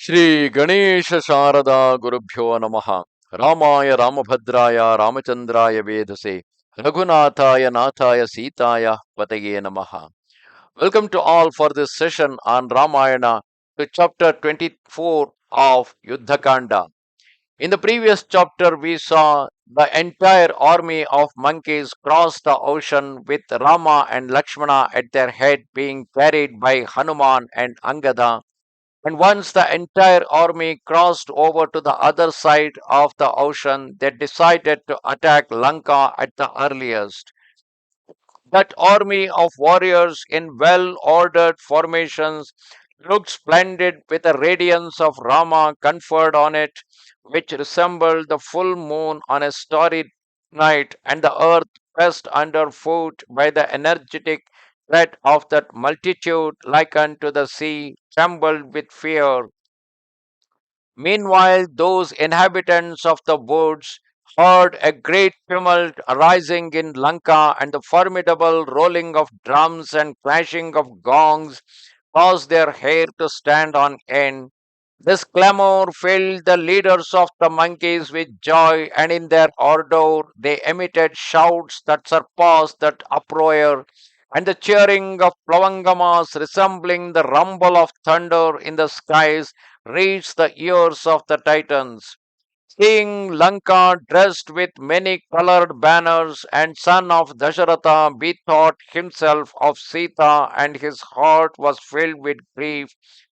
Shri Ganesha Sharada Gurubhyo Namaha Ramaya Ramabhadraya Ramachandraya Vedase Raghunathaya Nathaya Sitaya Pataye Namaha. Welcome to all for this session on Ramayana to chapter 24 of Yuddha Kanda. In the previous chapter, we saw the entire army of monkeys cross the ocean with Rama and Lakshmana at their head being carried by Hanuman and Angada, and once the entire army crossed over to the other side of the ocean, they decided to attack Lanka at the earliest. That army of warriors in well ordered formations looked splendid with a radiance of Rama conferred on it, which resembled the full moon on a starry night, and the earth pressed underfoot by the energetic tread of that multitude, like unto the sea, trembled with fear. Meanwhile, those inhabitants of the woods heard a great tumult arising in Lanka, and the formidable rolling of drums and clashing of gongs caused their hair to stand on end. This clamor filled the leaders of the monkeys with joy, and in their ardor they emitted shouts that surpassed that uproar, and the cheering of plavangamas resembling the rumble of thunder in the skies reached the ears of the Titans. Seeing Lanka dressed with many colored banners, and son of Dasharatha bethought himself of Sita, and his heart was filled with grief.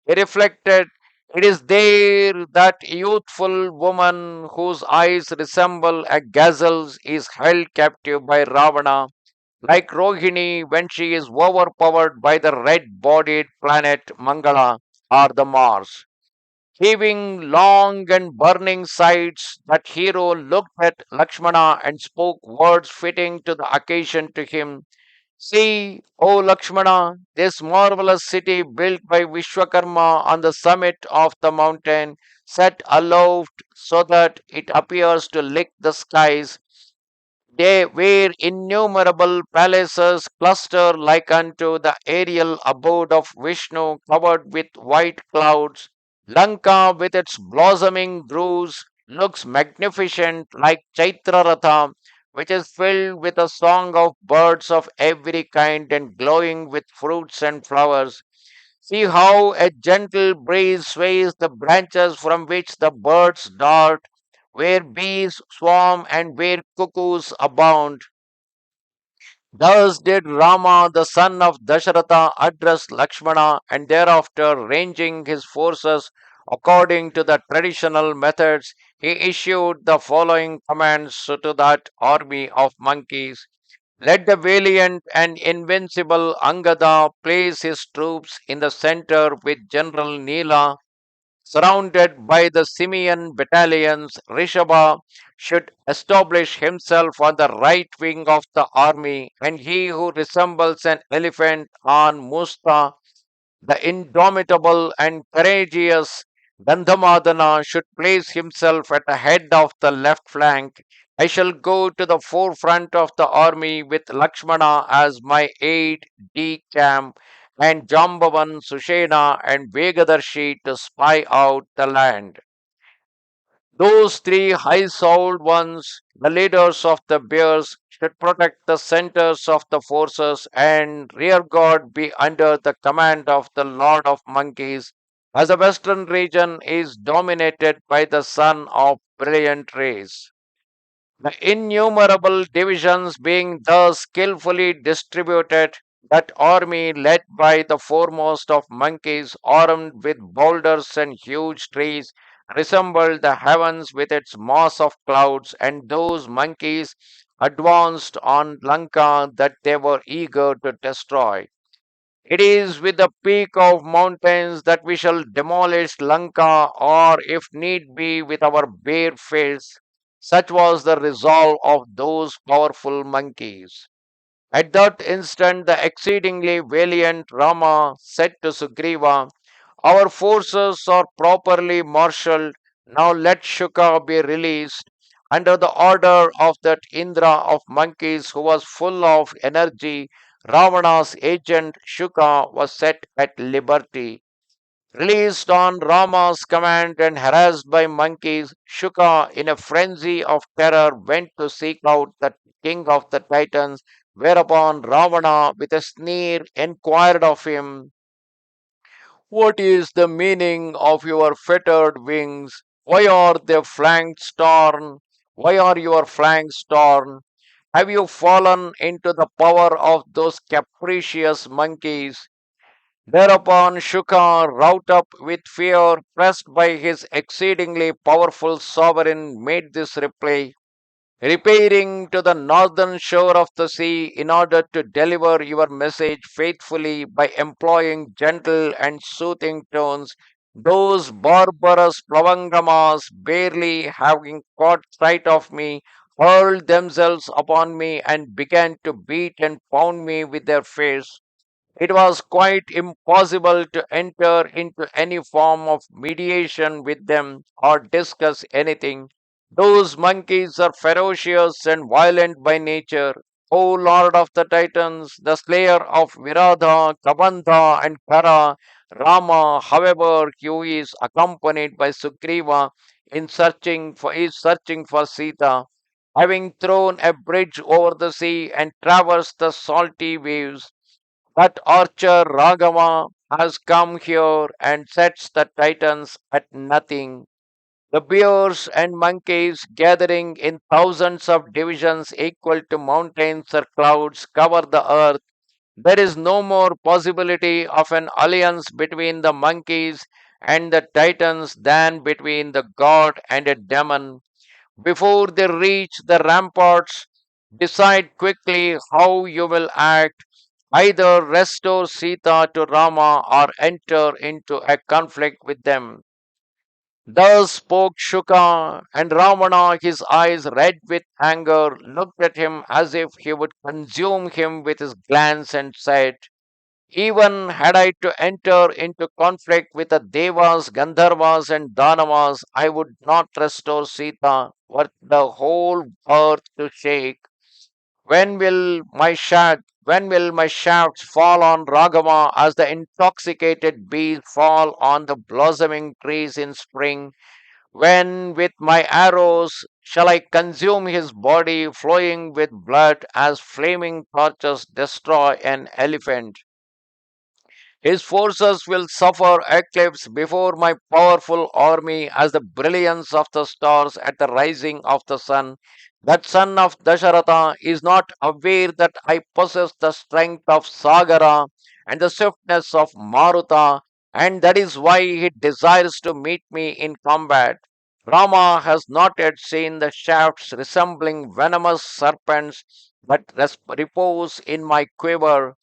He reflected, "It is there that youthful woman whose eyes resemble a gazelle's is held captive by Ravana, like Rohini when she is overpowered by the red-bodied planet Mangala or the Mars." Heaving long and burning sighs, that hero looked at Lakshmana and spoke words fitting to the occasion to him. "See, O Lakshmana, this marvelous city built by Vishwakarma on the summit of the mountain, set aloft so that it appears to lick the skies. They where innumerable palaces cluster like unto the aerial abode of Vishnu covered with white clouds. Lanka with its blossoming groves looks magnificent like Chaitraratha, which is filled with a song of birds of every kind and glowing with fruits and flowers. See how a gentle breeze sways the branches from which the birds dart, where bees swarm and where cuckoos abound." Thus did Rama, the son of Dasharatha, address Lakshmana, and thereafter, ranging his forces according to the traditional methods, he issued the following commands to that army of monkeys. "Let the valiant and invincible Angada place his troops in the center with General Nila. Surrounded by the Simeon battalions, Rishabha should establish himself on the right wing of the army, and he who resembles an elephant on Musta, the indomitable and courageous Gandhamadana, should place himself at the head of the left flank. I shall go to the forefront of the army with Lakshmana as my aide de camp, and Jambavan, Sushena, and Vegadarshi to spy out the land. Those three high souled ones, the leaders of the bears, should protect the centers of the forces, and rear guard be under the command of the Lord of Monkeys, as the western region is dominated by the son of brilliant rays. The innumerable divisions being thus skillfully distributed, that army led by the foremost of monkeys, armed with boulders and huge trees, resembled the heavens with its mass of clouds, and those monkeys advanced on Lanka that they were eager to destroy. "It is with the peak of mountains that we shall demolish Lanka, or if need be, with our bare fists." Such was the resolve of those powerful monkeys. At that instant, the exceedingly valiant Rama said to Sugriva, "Our forces are properly marshaled. Now let Shuka be released." Under the order of that Indra of monkeys who was full of energy, Ravana's agent Shuka was set at liberty. Released on Rama's command and harassed by monkeys, Shuka, in a frenzy of terror, went to seek out the king of the Titans, whereupon Ravana, with a sneer, inquired of him, "What is the meaning of your fettered wings? Why are their flanks torn? Why are your flanks torn? Have you fallen into the power of those capricious monkeys?" Thereupon Shuka, wrought up with fear, pressed by his exceedingly powerful sovereign, made this reply: "Repairing to the northern shore of the sea in order to deliver your message faithfully by employing gentle and soothing tones, those barbarous Plavangamas, barely having caught sight of me, hurled themselves upon me and began to beat and pound me with their fists. It was quite impossible to enter into any form of mediation with them or discuss anything. Those monkeys are ferocious and violent by nature. O Lord of the Titans, the slayer of Viradha, Kabandha, and Kara, Rama, however, who is accompanied by Sugriva is searching for Sita, having thrown a bridge over the sea and traversed the salty waves. That archer Raghava has come here and sets the Titans at nothing. The bears and monkeys, gathering in thousands of divisions equal to mountains or clouds, cover the earth. There is no more possibility of an alliance between the monkeys and the Titans than between the god and a demon. Before they reach the ramparts, decide quickly how you will act. Either restore Sita to Rama or enter into a conflict with them. Thus spoke Shuka, and Ravana, his eyes red with anger, looked at him as if he would consume him with his glance and said, "Even had I to enter into conflict with the Devas, Gandharvas, and Danavas, I would not restore Sita, were the whole earth to shake. When will my shafts fall on Raghava as the intoxicated bees fall on the blossoming trees in spring? When with my arrows shall I consume his body flowing with blood as flaming torches destroy an elephant? His forces will suffer eclipse before my powerful army as the brilliance of the stars at the rising of the sun. That son of Dasharatha is not aware that I possess the strength of Sagara and the swiftness of Maruta, and that is why he desires to meet me in combat. Rama has not yet seen the shafts resembling venomous serpents that repose in my quiver.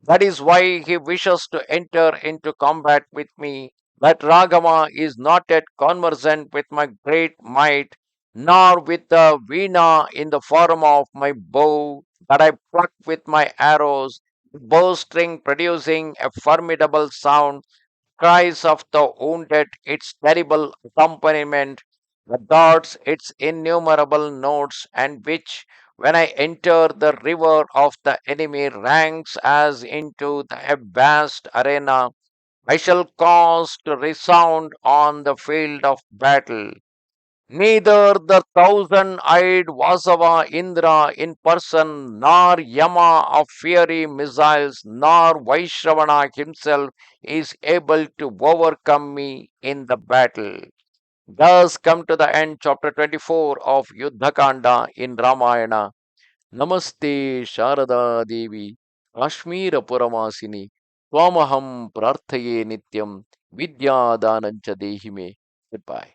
That is why he wishes to enter into combat with me. That Ragama is not yet conversant with my great might, nor with the veena in the form of my bow that I pluck with my arrows, the bowstring producing a formidable sound, cries of the wounded, its terrible accompaniment, the darts, its innumerable notes, and which, when I enter the river of the enemy, ranks as into a vast arena, I shall cause to resound on the field of battle. Neither the thousand-eyed Vasava Indra in person, nor Yama of fiery missiles, nor Vaishravana himself is able to overcome me in the battle. Thus come to the end, chapter 24 of Yuddha Kanda in Ramayana. Namaste Sharada Devi, Kashmira Puramasini, Swamaham Prarthaye Nityam, Vidya Danancha Dehime. Goodbye.